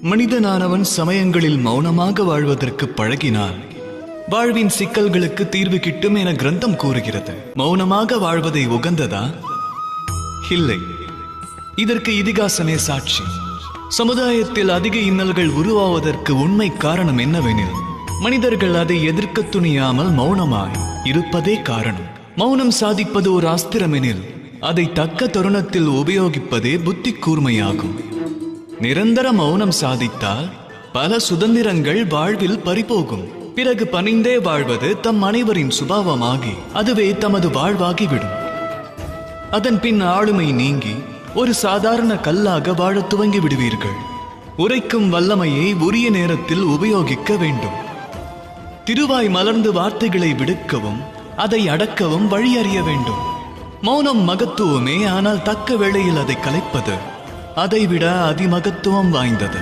மனிதனானவன் சமயங்களில் மௌனமாக வாழ்வதற்கு பழகினான் வாழ்வின் சிக்கல்களுக்கு தீர்வு கிட்டும் என கிரந்தம் கூறுகிறது. மௌனமாக வாழ்வதை உகந்ததா? இல்லை. இதற்கு இதிகாசமே சாட்சி. சமுதாயத்தில் அதிக இன்னல்கள் உருவாவதற்கு உண்மை காரணம் என்னவெனில், மனிதர்கள் அதை எதிர்க்க துணியாமல் மௌனமாய் இருப்பதே காரணம். மௌனம் சாதிப்பது ஒரு அஸ்திரமெனில் அதை தக்க தருணத்தில் உபயோகிப்பதே புத்தி கூர்மையாகும். நிரந்தர மௌனம் சாதித்தால் பல சுதந்திரங்கள் வாழ்வில் பறிபோகும். பிறகு பணிந்தே வாழ்வது தம் அனைவரின் சுபாவமாகி அதுவே தமது வாழ்வாகிவிடும். அதன் பின் ஆளுமை நீங்கி ஒரு சாதாரண கல்லாக வாழத் துவங்கி விடுவீர்கள். உரைக்கும் வல்லமையை உரிய நேரத்தில் உபயோகிக்க வேண்டும். திருவாய் மலர்ந்து வார்த்தைகளை விடுக்கவும் அதை அடக்கவும் வழி அறிய வேண்டும். மௌனம் மகத்துவமே, ஆனால் தக்க வேளையில் அதை கலைப்பது அதைவிட அதிமகத்துவம் வாய்ந்தது.